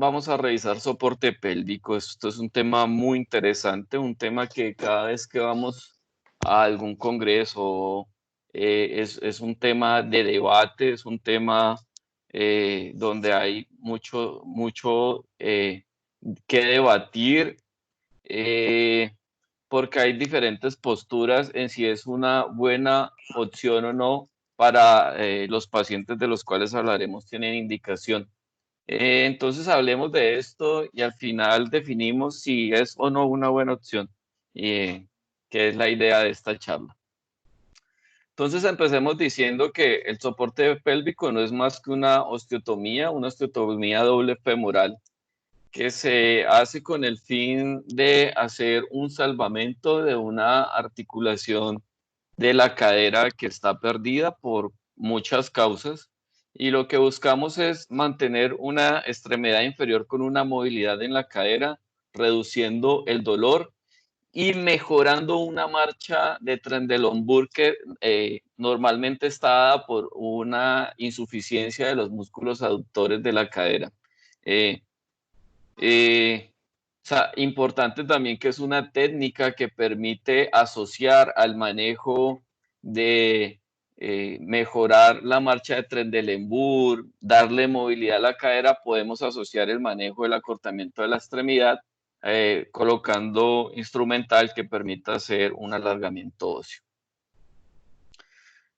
vamos a revisar soporte pélvico. Esto es un tema muy interesante, un tema que cada vez que vamos a algún congreso es un tema de debate, es un tema donde hay mucho que debatir, eh, porque hay diferentes posturas en si es una buena opción o no para los pacientes de los cuales hablaremos tienen indicación. Entonces hablemos de esto y al final definimos si es o no una buena opción, que es la idea de esta charla. Entonces empecemos diciendo que el soporte pélvico no es más que una osteotomía doble femoral, que se hace con el fin de hacer un salvamento de una articulación de la cadera que está perdida por muchas causas, y lo que buscamos es mantener una extremidad inferior con una movilidad en la cadera, reduciendo el dolor y mejorando una marcha de Trendelenburg que normalmente está dada por una insuficiencia de los músculos aductores de la cadera. Eh, o sea, importante también que es una técnica que permite asociar al manejo de mejorar la marcha de Trendelenburg, darle movilidad a la cadera. Podemos asociar el manejo del acortamiento de la extremidad colocando instrumental que permita hacer un alargamiento óseo.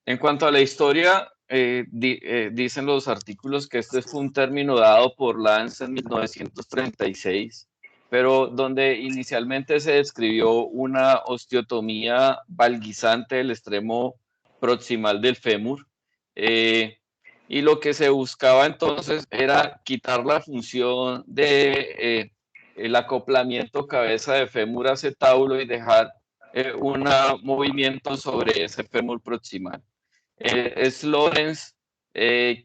En cuanto a la historia, dicen los artículos que este fue un término dado por Lance en 1936, pero donde inicialmente se describió una osteotomía valguizante del extremo proximal del fémur, y lo que se buscaba entonces era quitar la función de el acoplamiento cabeza de fémur acetábulo y dejar un movimiento sobre ese fémur proximal. Es Lorenz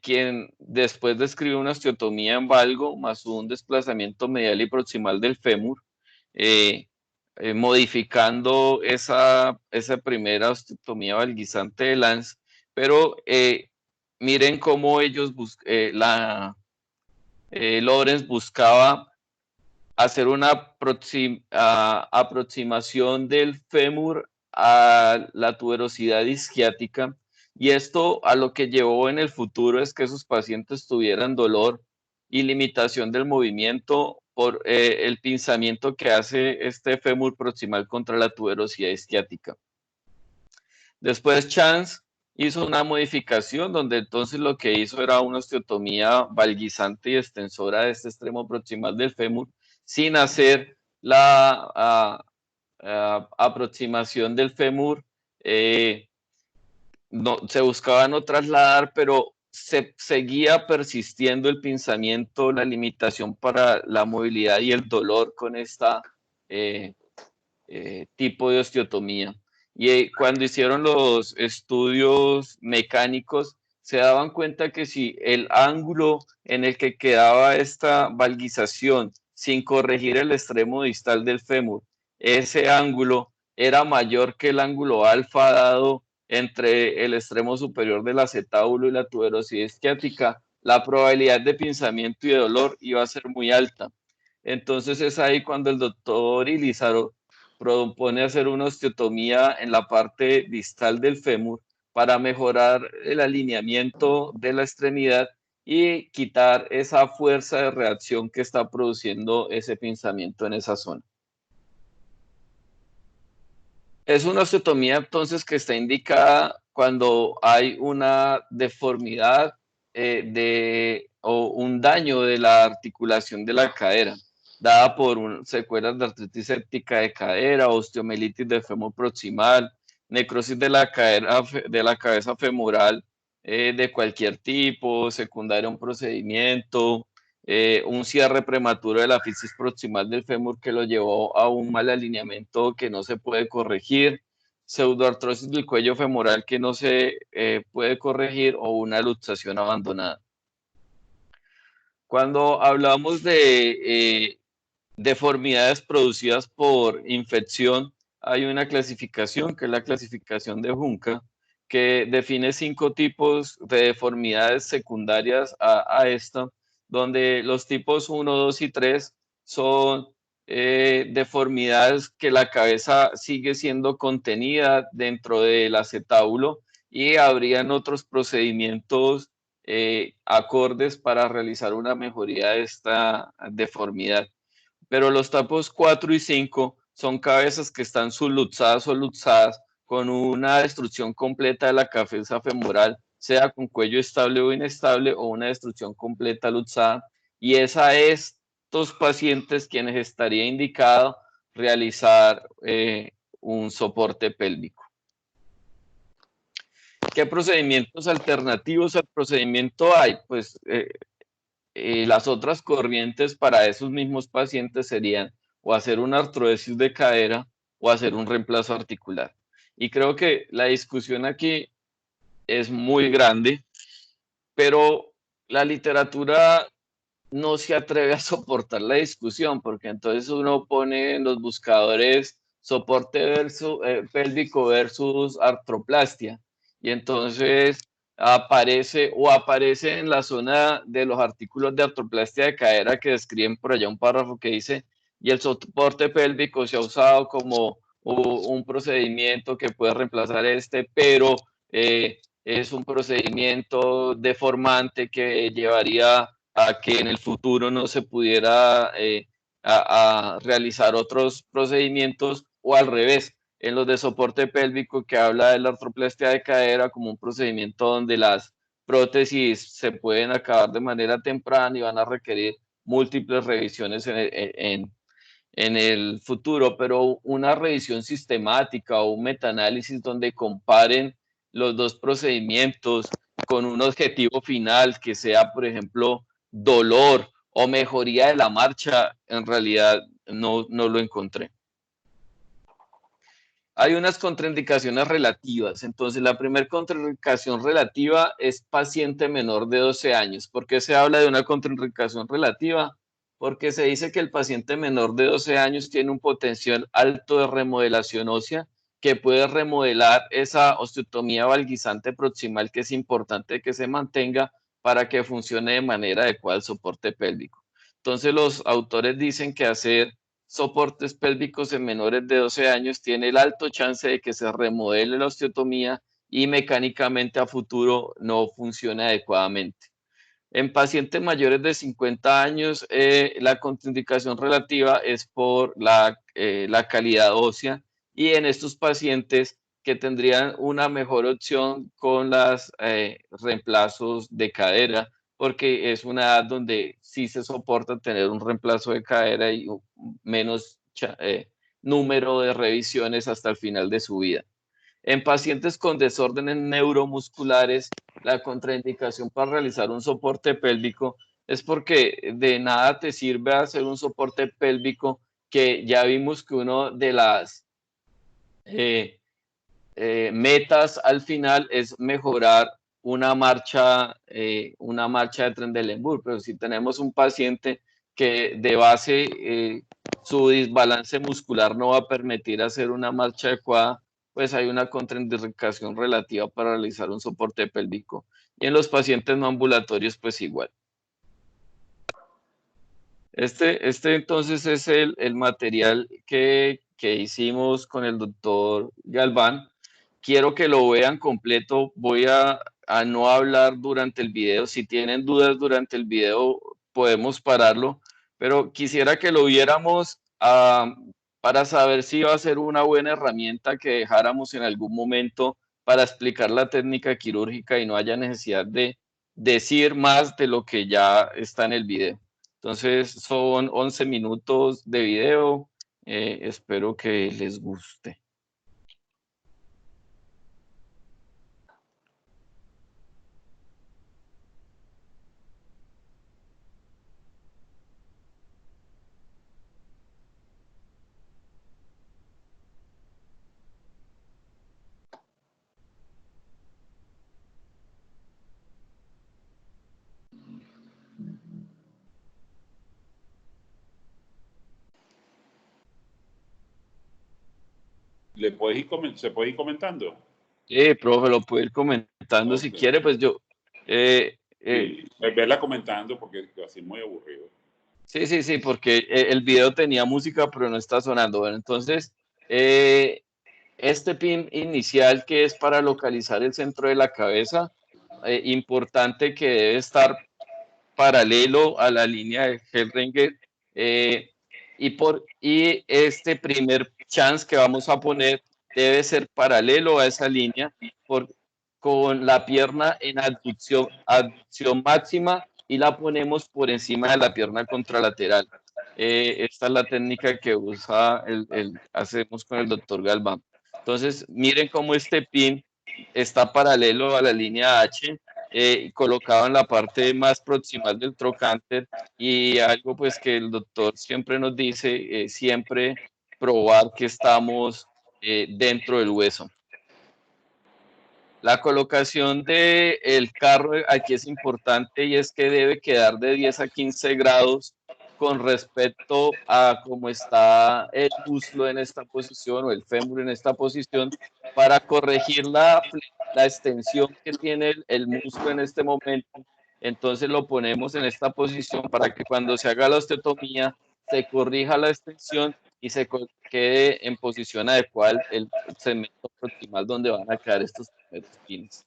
quien después describe una osteotomía en valgo más un desplazamiento medial y proximal del fémur, eh, modificando esa primera osteotomía valguizante de Lance, pero miren cómo Lorenz buscaba hacer una aproximación del fémur a la tuberosidad isquiática, y esto a lo que llevó en el futuro es que sus pacientes tuvieran dolor y limitación del movimiento por el pinzamiento que hace este fémur proximal contra la tuberosidad isquiática. Después Chance hizo una modificación donde entonces lo que hizo era una osteotomía valguizante y extensora de este extremo proximal del fémur sin hacer la aproximación del fémur. No, se buscaba no trasladar, pero se seguía persistiendo el pinzamiento, la limitación para la movilidad y el dolor con esta tipo de osteotomía. Y cuando hicieron los estudios mecánicos, se daban cuenta que si el ángulo en el que quedaba esta valguización sin corregir el extremo distal del fémur, ese ángulo era mayor que el ángulo alfa dado entre el extremo superior del acetábulo y la tuberosidad isquiática, la probabilidad de pinzamiento y de dolor iba a ser muy alta. Entonces es ahí cuando el doctor Ilizaro propone hacer una osteotomía en la parte distal del fémur para mejorar el alineamiento de la extremidad y quitar esa fuerza de reacción que está produciendo ese pinzamiento en esa zona. Es una osteotomía entonces que está indicada cuando hay una deformidad o un daño de la articulación de la cadera, dada por secuelas de artritis séptica de cadera, osteomielitis del fémur proximal, necrosis de la cabeza femoral de cualquier tipo, secundaria a un procedimiento, un cierre prematuro de la fisis proximal del fémur que lo llevó a un mal alineamiento que no se puede corregir, pseudoartrosis del cuello femoral que no se puede corregir, o una luxación abandonada. Cuando hablamos de deformidades producidas por infección, hay una clasificación que es la clasificación de Junca, que define 5 tipos de deformidades secundarias a esta, donde los tipos 1, 2 y 3 son deformidades que la cabeza sigue siendo contenida dentro del acetábulo y habrían otros procedimientos acordes para realizar una mejoría de esta deformidad. Pero los tipos 4 y 5 son cabezas que están subluxadas o luxadas con una destrucción completa de la cabeza femoral, sea con cuello estable o inestable, o una destrucción completa luxada, y es a estos pacientes quienes estaría indicado realizar un soporte pélvico. ¿Qué procedimientos alternativos al procedimiento hay? Pues las otras corrientes para esos mismos pacientes serían o hacer una artrodesis de cadera o hacer un reemplazo articular. Y creo que la discusión aquí es muy grande, pero la literatura no se atreve a soportar la discusión, porque entonces uno pone en los buscadores soporte pélvico versus artroplastia, y entonces aparece en la zona de los artículos de artroplastia de cadera que describen por allá un párrafo que dice, y el soporte pélvico se ha usado como un procedimiento que puede reemplazar pero es un procedimiento deformante que llevaría a que en el futuro no se pudiera a realizar otros procedimientos, o al revés, en los de soporte pélvico, que habla de la artroplastia de cadera como un procedimiento donde las prótesis se pueden acabar de manera temprana y van a requerir múltiples revisiones en el futuro, pero una revisión sistemática o un metaanálisis donde comparen los dos procedimientos con un objetivo final que sea, por ejemplo, dolor o mejoría de la marcha, en realidad no lo encontré. Hay unas contraindicaciones relativas. Entonces, la primera contraindicación relativa es paciente menor de 12 años. ¿Por qué se habla de una contraindicación relativa? Porque se dice que el paciente menor de 12 años tiene un potencial alto de remodelación ósea que puede remodelar esa osteotomía valguizante proximal, que es importante que se mantenga para que funcione de manera adecuada el soporte pélvico. Entonces, los autores dicen que hacer soportes pélvicos en menores de 12 años tiene el alto chance de que se remodele la osteotomía y mecánicamente a futuro no funcione adecuadamente. En pacientes mayores de 50 años, la contraindicación relativa es por la calidad ósea, y en estos pacientes que tendrían una mejor opción con los reemplazos de cadera, porque es una edad donde sí se soporta tener un reemplazo de cadera y menos número de revisiones hasta el final de su vida. En pacientes con desórdenes neuromusculares, la contraindicación para realizar un soporte pélvico es porque de nada te sirve hacer un soporte pélvico, que ya vimos que uno de las metas al final es mejorar una marcha de Trendelenburg. Pero si tenemos un paciente que de base su desbalance muscular no va a permitir hacer una marcha adecuada, pues hay una contraindicación relativa para realizar un soporte pélvico. Y en los pacientes no ambulatorios, pues igual. Este entonces es el material que hicimos con el doctor Galván. Quiero que lo vean completo. Voy a no hablar durante el video. Si tienen dudas durante el video, podemos pararlo, pero quisiera que lo viéramos para saber si va a ser una buena herramienta que dejáramos en algún momento para explicar la técnica quirúrgica y no haya necesidad de decir más de lo que ya está en el video. Entonces son 11 minutos de video. Espero que les guste. ¿Se puede ir comentando? Profe, lo puede ir comentando si Ok. quiere. Pues yo Sí, verla comentando porque así muy aburrido. Sí, porque el video tenía música, pero no está sonando. Bueno, entonces, este pin inicial que es para localizar el centro de la cabeza, importante que debe estar paralelo a la línea de Hellringer, y este primer chance que vamos a poner debe ser paralelo a esa línea con la pierna en abducción máxima y la ponemos por encima de la pierna contralateral. Esta es la técnica que hacemos con el doctor Galván. Entonces, miren cómo este pin está paralelo a la línea H, colocado en la parte más proximal del trocánter, y algo pues que el doctor siempre nos dice, siempre probar que estamos dentro del hueso. La colocación del carro aquí es importante y es que debe quedar de 10 a 15 grados con respecto a cómo está el muslo en esta posición o el fémur en esta posición para corregir la extensión que tiene el muslo en este momento. Entonces lo ponemos en esta posición para que cuando se haga la osteotomía se corrija la extensión y se quede en posición adecuada el segmento proximal donde van a quedar estos primeros pines.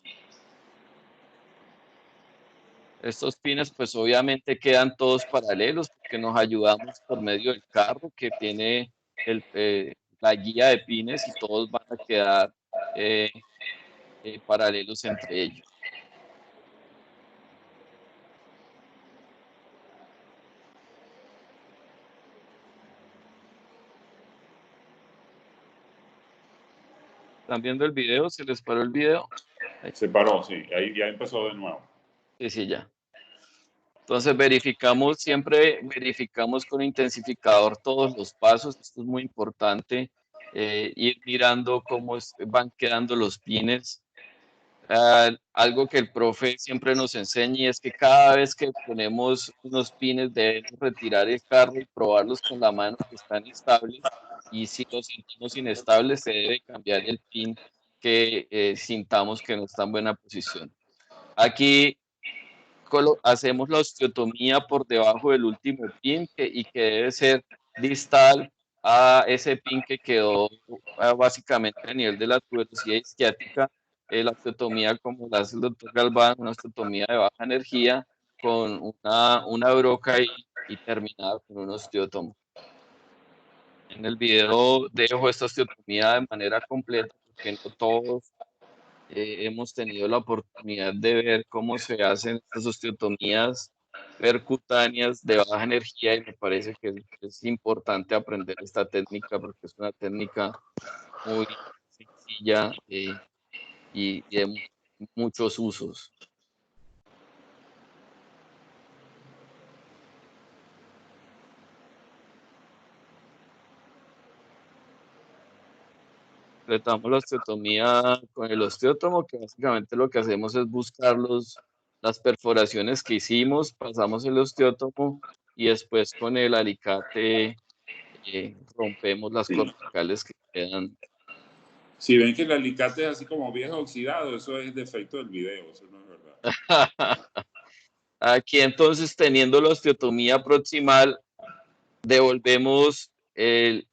Estos pines pues obviamente quedan todos paralelos porque nos ayudamos por medio del carro que tiene la guía de pines y todos van a quedar paralelos entre ellos. ¿Están viendo el video? ¿Se les paró el video? Se paró, sí, ahí ya empezó de nuevo. Sí, ya. Entonces siempre verificamos con intensificador todos los pasos. Esto es muy importante, ir mirando cómo van quedando los pines. Algo que el profe siempre nos enseña y es que cada vez que ponemos unos pines debemos retirar el carro y probarlos con la mano que están estables, y si los sentimos inestables se debe cambiar el pin que sintamos que no está en buena posición. Aquí hacemos la osteotomía por debajo del último pin y que debe ser distal a ese pin que quedó básicamente a nivel de la tuberosidad isquiática. La osteotomía, como la hace el doctor Galván, una osteotomía de baja energía con una broca y terminada con un osteótomo. En el video dejo esta osteotomía de manera completa porque no todos hemos tenido la oportunidad de ver cómo se hacen estas osteotomías percutáneas de baja energía, y me parece que es importante aprender esta técnica porque es una técnica muy sencilla, y de muchos usos. Tratamos la osteotomía con el osteótomo, que básicamente lo que hacemos es buscar las perforaciones que hicimos, pasamos el osteótomo y después con el alicate rompemos las corticales que quedan. Si ven que el alicate es así como viejo oxidado, eso es defecto del video, eso no es verdad. Aquí entonces, teniendo la osteotomía proximal, devolvemos el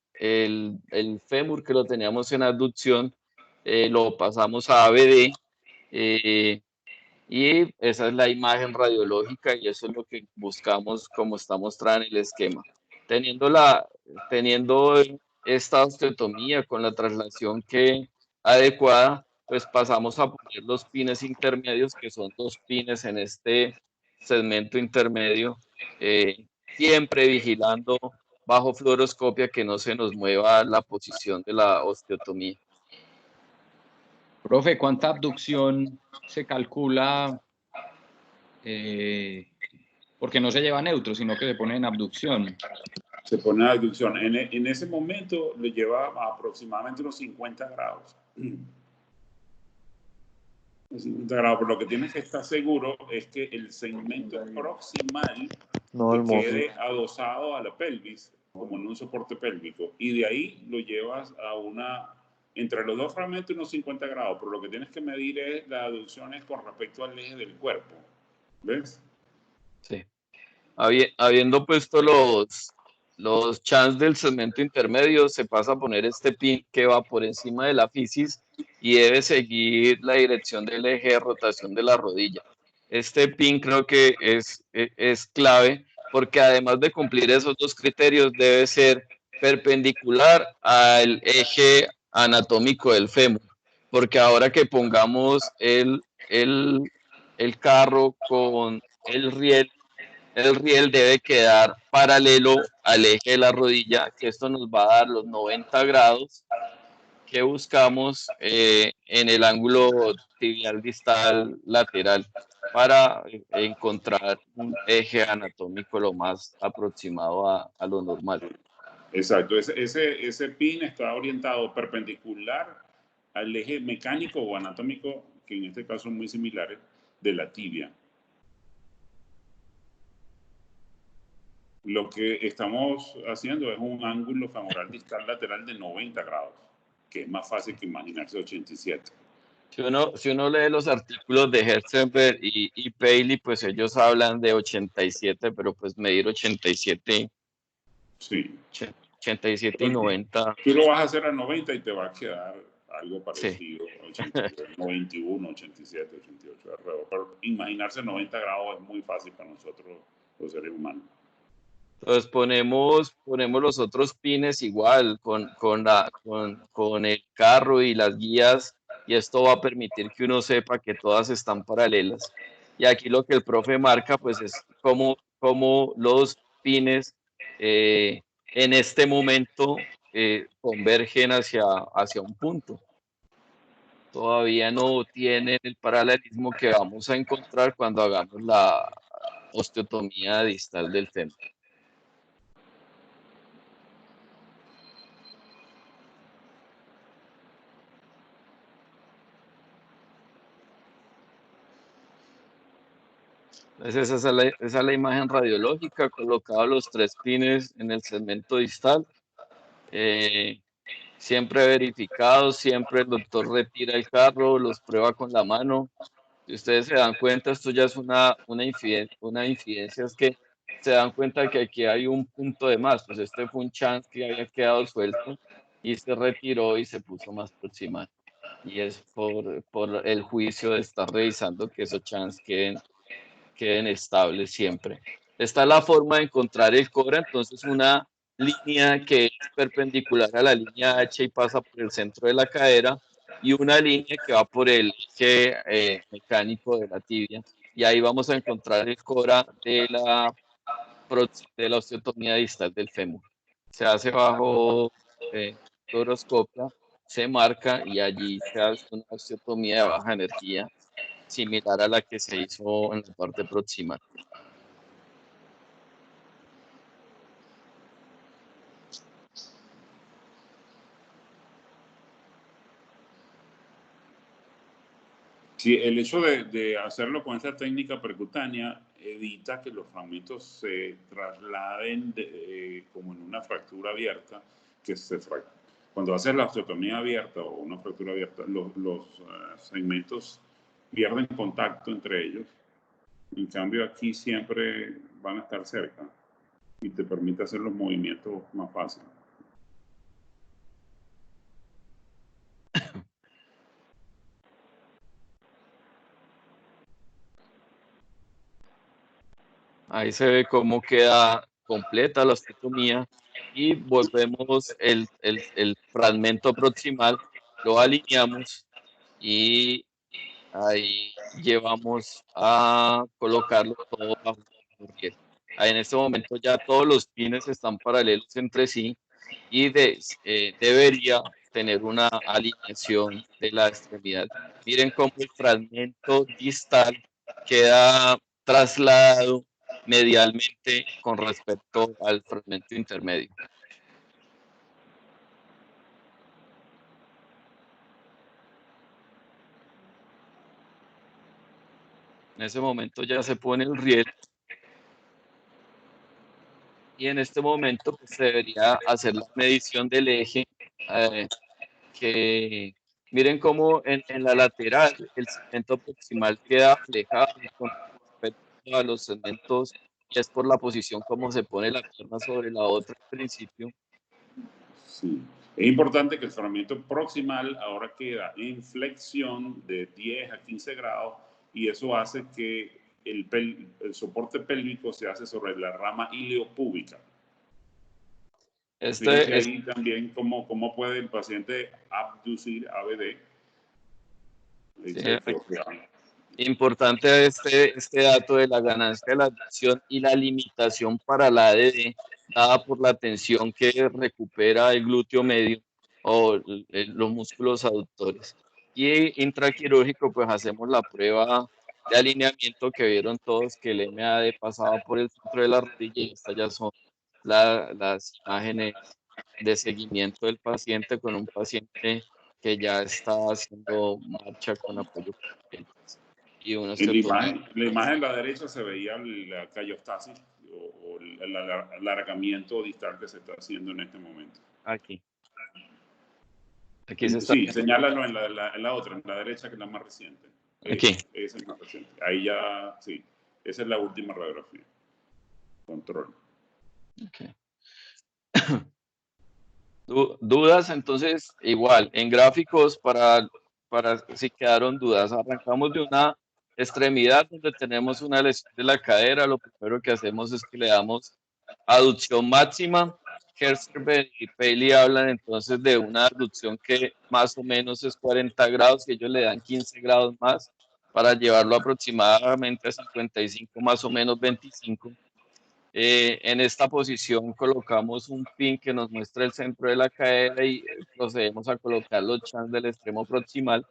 fémur que lo teníamos en abducción, lo pasamos a ABD, y esa es la imagen radiológica y eso es lo que buscamos como está mostrada en el esquema. Teniendo esta osteotomía con la traslación adecuada, pues pasamos a poner los pines intermedios, que son 2 pines en este segmento intermedio, siempre vigilando bajo fluoroscopia que no se nos mueva la posición de la osteotomía. Profe, ¿cuánta abducción se calcula? Porque no se lleva neutro, sino que se pone en abducción. Se pone en abducción. En ese momento le lleva aproximadamente unos 50 grados. 50 grados, pero lo que tienes que estar seguro es que el segmento proximal quede adosado a la pelvis, como en un soporte pélvico, y de ahí lo llevas entre los dos fragmentos unos 50 grados, pero lo que tienes que medir es las aducciones con respecto al eje del cuerpo. ¿Ves? Sí. Habiendo puesto los chans del segmento intermedio, se pasa a poner este pin que va por encima de la fisis y debe seguir la dirección del eje de rotación de la rodilla. Este pin creo que es clave porque además de cumplir esos dos criterios, debe ser perpendicular al eje anatómico del fémur, porque ahora que pongamos el carro con el riel debe quedar paralelo al eje de la rodilla, que esto nos va a dar los 90 grados que buscamos en el ángulo tibial distal lateral para encontrar un eje anatómico lo más aproximado a lo normal. Exacto, ese pin está orientado perpendicular al eje mecánico o anatómico, que en este caso son muy similares, de la tibia. Lo que estamos haciendo es un ángulo femoral distal lateral de 90 grados, que es más fácil que imaginarse 87. Si uno lee los artículos de Herzenberg y Paley, pues ellos hablan de 87, pero pues medir 87, sí. 87 y 90. Tú lo vas a hacer a 90 y te va a quedar algo Sí. parecido, 91, 87, 88, alrededor. Pero imaginarse 90 grados es muy fácil para nosotros los seres humanos. Entonces ponemos los otros pines igual con el carro y las guías, y esto va a permitir que uno sepa que todas están paralelas. Y aquí lo que el profe marca pues es cómo los pines en este momento convergen hacia un punto. Todavía no tienen el paralelismo que vamos a encontrar cuando hagamos la osteotomía distal del fémur. Entonces esa es la imagen radiológica, colocados los 3 pines en el segmento distal, siempre verificados, siempre el doctor retira el carro, los prueba con la mano. Si ustedes se dan cuenta, esto ya es una infidencia, es que se dan cuenta que aquí hay un punto de más, pues este fue un chance que había quedado suelto y se retiró y se puso más proximal. Y es por el juicio de estar revisando que esos chances queden estables siempre. Esta es la forma de encontrar el cobra, entonces una línea que es perpendicular a la línea H y pasa por el centro de la cadera, y una línea que va por el eje mecánico de la tibia, y ahí vamos a encontrar el cobra de la osteotomía distal del fémur. Se hace bajo fluoroscopia, se marca y allí se hace una osteotomía de baja energía similar a la que se hizo en la parte proximal. Sí, el hecho de hacerlo con esta técnica percutánea evita que los fragmentos se trasladen como en una fractura abierta, cuando haces la osteotomía abierta o una fractura abierta, los segmentos pierden contacto entre ellos. En cambio, aquí siempre van a estar cerca y te permite hacer los movimientos más fáciles. Ahí se ve cómo queda completa la osteotomía y volvemos el fragmento proximal, lo alineamos y ahí llevamos a colocarlo todo bajo el riel. Ahí en este momento ya todos los pines están paralelos entre sí y debería tener una alineación de la extremidad. Miren cómo el fragmento distal queda trasladado medialmente con respecto al fragmento intermedio. En ese momento ya se pone el riel y en este momento pues, se debería hacer la medición del eje, que miren cómo en la lateral el segmento proximal queda flejado con respecto a los segmentos y es por la posición como se pone la pierna sobre la otra al principio. Sí. Es importante que el cerramiento proximal ahora queda en flexión de 10 a 15 grados y eso hace que el soporte pélvico se hace sobre la rama iliopúbica. Fíjense ahí también cómo puede el paciente abducir ABD. Importante este dato de la ganancia de la abducción y la limitación para la ADD dada por la tensión que recupera el glúteo medio o los músculos aductores. Y intraquirúrgico, pues hacemos la prueba de alineamiento que vieron todos, que el MAD pasaba por el centro de la rodilla y estas ya son las imágenes de seguimiento del paciente con un paciente que ya está haciendo marcha con apoyo. Y en la imagen de la derecha se veía la callostasis o el alargamiento distal que se está haciendo en este momento. Aquí se está. Sí, señálalo en la otra, en la derecha, que es la más reciente. Aquí. Esa es más reciente. Ahí ya, sí. Esa es la última radiografía. Control. Okay. Dudas, entonces, igual, en gráficos para si quedaron dudas, arrancamos de una extremidad donde tenemos una lesión de la cadera. Lo primero que hacemos es que le damos aducción máxima. Hertzberg y Paley hablan entonces de una aducción que más o menos es 40 grados, que ellos le dan 15 grados más para llevarlo aproximadamente a 55, más o menos 25. En esta posición colocamos un pin que nos muestra el centro de la cadera y procedemos a colocar los chans del extremo proximal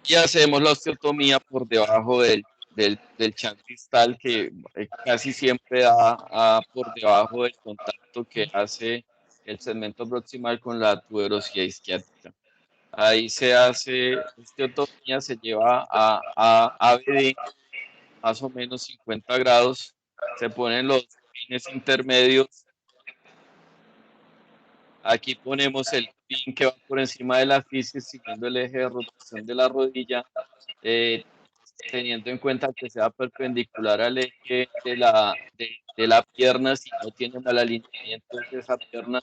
y hacemos la osteotomía por debajo del chan distal, que casi siempre da por debajo del contacto que hace el segmento proximal con la tuberosidad isquiática. Ahí se hace osteotomía, se lleva a ABD más o menos 50 grados, se ponen los pines intermedios. Aquí ponemos el pin que va por encima de la fisis siguiendo el eje de rotación de la rodilla, teniendo en cuenta que sea perpendicular al eje de la pierna, si no tiene mal alineamiento de esa pierna,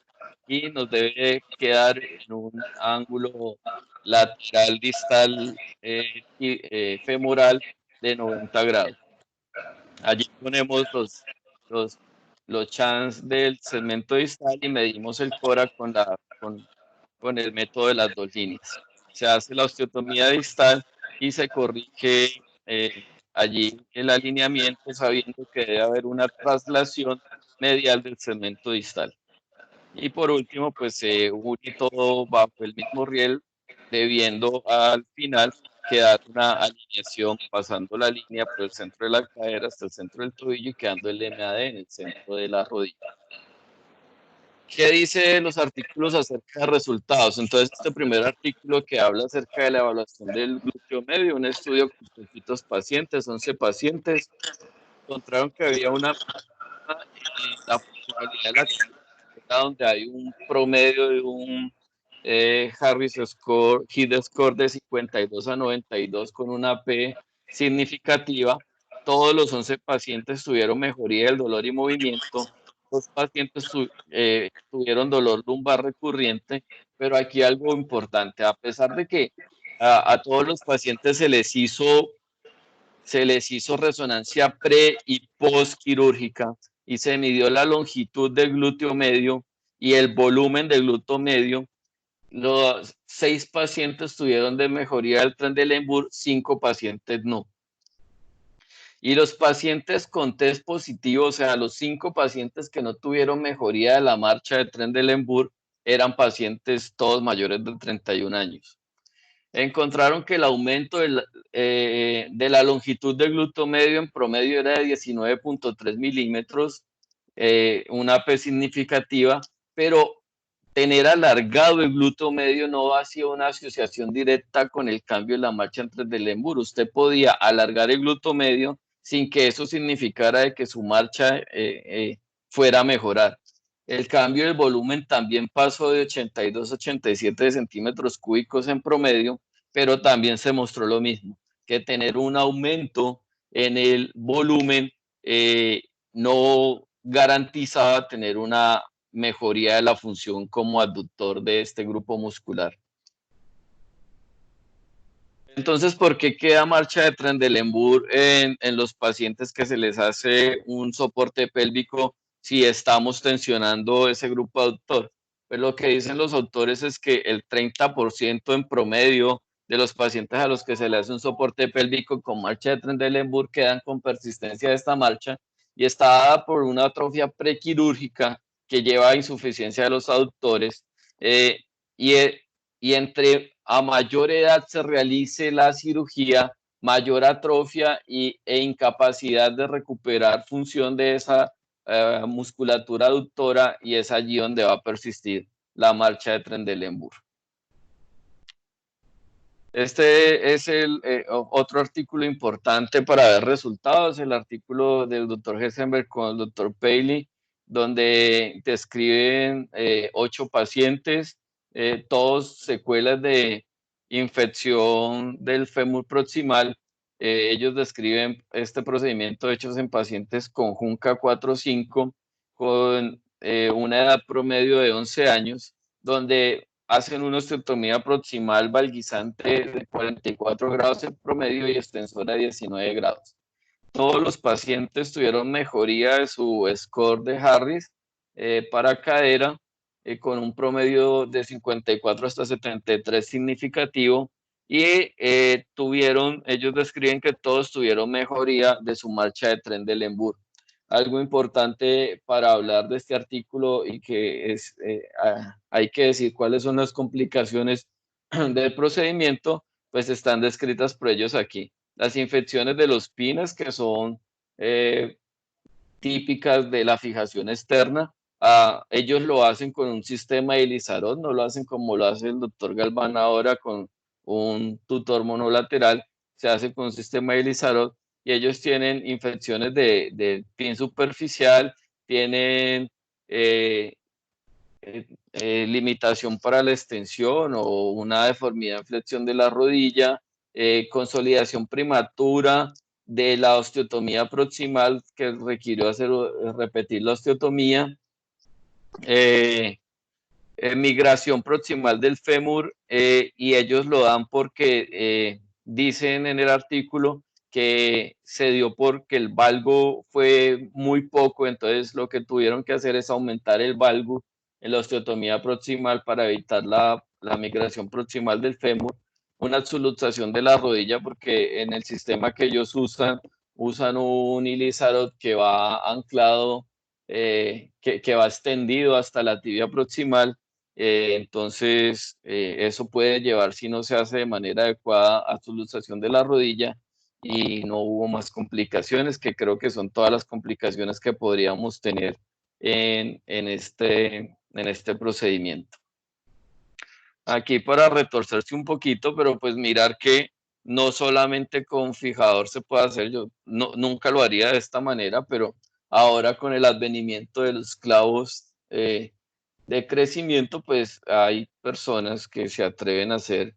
y nos debe quedar en un ángulo lateral distal femoral de 90 grados. Allí ponemos los chans del segmento distal y medimos el cora con el método de las dos líneas. Se hace la osteotomía distal y se corrige allí el alineamiento, sabiendo que debe haber una traslación medial del segmento distal. Y por último, pues se une todo bajo el mismo riel, debiendo al final quedar una alineación pasando la línea por el centro de la cadera hasta el centro del tobillo y quedando el MAD en el centro de la rodilla. ¿Qué dice los artículos acerca de resultados? Entonces, este primer artículo que habla acerca de la evaluación del glúteo medio, un estudio con poquitos pacientes, 11 pacientes, encontraron que había una la funcionalidad de la cadera, donde hay un promedio de un Harris Score, HIT Score de 52 a 92 con una P significativa. Todos los 11 pacientes tuvieron mejoría del dolor y movimiento. Los pacientes tuvieron dolor lumbar recurrente, pero aquí algo importante, a pesar de que a todos los pacientes se les hizo resonancia pre y post quirúrgica y se midió la longitud del glúteo medio y el volumen del glúteo medio. Los 6 pacientes tuvieron de mejoría del Trendelenburg, 5 pacientes no. Y los pacientes con test positivo, o sea, los 5 pacientes que no tuvieron mejoría de la marcha de Trendelenburg, eran pacientes todos mayores de 31 años. Encontraron que el aumento de la longitud del glúteo medio en promedio era de 19.3 milímetros, una P significativa, pero tener alargado el glúteo medio no hacía una asociación directa con el cambio de la marcha en Trendelenburg. Usted podía alargar el glúteo medio sin que eso significara de que su marcha fuera a mejorar. El cambio del volumen también pasó de 82 a 87 centímetros cúbicos en promedio, pero también se mostró lo mismo, que tener un aumento en el volumen, no garantizaba tener una mejoría de la función como abductor de este grupo muscular. Entonces, ¿por qué queda marcha de Trendelenburg en los pacientes que se les hace un soporte pélvico si estamos tensionando ese grupo abductor? Pues lo que dicen los autores es que el 30% en promedio de los pacientes a los que se les hace un soporte pélvico con marcha de Trendelenburg quedan con persistencia de esta marcha y está dada por una atrofia prequirúrgica que lleva a insuficiencia de los aductores y, y entre a mayor edad se realice la cirugía, mayor atrofia e incapacidad de recuperar función de esa musculatura aductora, y es allí donde va a persistir la marcha de Trendelenburg. Este es el otro artículo importante para ver resultados, el artículo del doctor Hessenberg con el doctor Paley, donde describen 8 pacientes, todos secuelas de infección del fémur proximal. Ellos describen este procedimiento hechos en pacientes con Junca 4-5, con una edad promedio de 11 años, donde hacen una osteotomía proximal valguisante de 44 grados en promedio y extensora de 19 grados. Todos los pacientes tuvieron mejoría de su score de Harris para cadera, con un promedio de 54 hasta 73 significativo, y ellos describen que todos tuvieron mejoría de su marcha de Trendelenburg. Algo importante para hablar de este artículo y que hay que decir cuáles son las complicaciones del procedimiento, pues están descritas por ellos aquí. Las infecciones de los pines, que son típicas de la fijación externa, ellos lo hacen con un sistema de Ilizarot, no lo hacen como lo hace el doctor Galván ahora con un tutor monolateral, se hace con un sistema de Ilizarot, y ellos tienen infecciones de pin superficial, tienen limitación para la extensión o una deformidad en flexión de la rodilla, consolidación prematura de la osteotomía proximal que requirió repetir la osteotomía, migración proximal del fémur, y ellos lo dan porque dicen en el artículo que se dio porque el valgo fue muy poco, entonces lo que tuvieron que hacer es aumentar el valgo en la osteotomía proximal para evitar la migración proximal del fémur, una absoluzación de la rodilla, porque en el sistema que ellos usan un Ilizarot que va anclado, que va extendido hasta la tibia proximal. Entonces, eso puede llevar, si no se hace de manera adecuada, a absoluzación de la rodilla, y no hubo más complicaciones, que creo que son todas las complicaciones que podríamos tener en este procedimiento. Aquí para retorcerse un poquito, pero pues mirar que no solamente con fijador se puede hacer, yo nunca lo haría de esta manera, pero ahora con el advenimiento de los clavos de crecimiento, pues hay personas que se atreven a hacer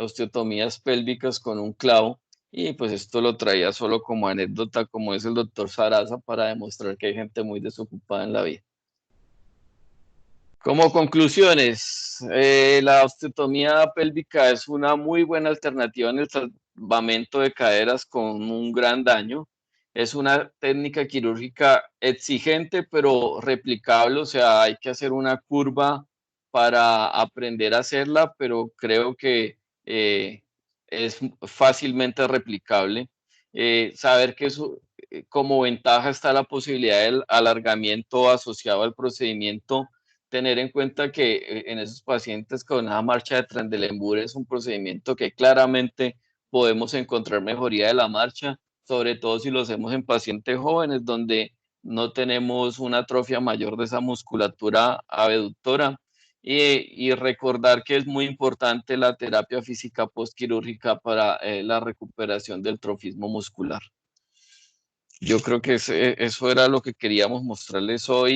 osteotomías pélvicas con un clavo, y pues esto lo traía solo como anécdota, como es el doctor Sarasa, para demostrar que hay gente muy desocupada en la vida. Como conclusiones, la osteotomía pélvica es una muy buena alternativa en el salvamento de caderas con un gran daño. Es una técnica quirúrgica exigente, pero replicable, o sea, hay que hacer una curva para aprender a hacerla, pero creo que es fácilmente replicable. Saber que como ventaja está la posibilidad del alargamiento asociado al procedimiento. Tener en cuenta que en esos pacientes con una marcha de Trendelenburg es un procedimiento que claramente podemos encontrar mejoría de la marcha, sobre todo si lo hacemos en pacientes jóvenes donde no tenemos una atrofia mayor de esa musculatura abductora, y recordar que es muy importante la terapia física postquirúrgica para la recuperación del trofismo muscular. Yo creo que eso era lo que queríamos mostrarles hoy.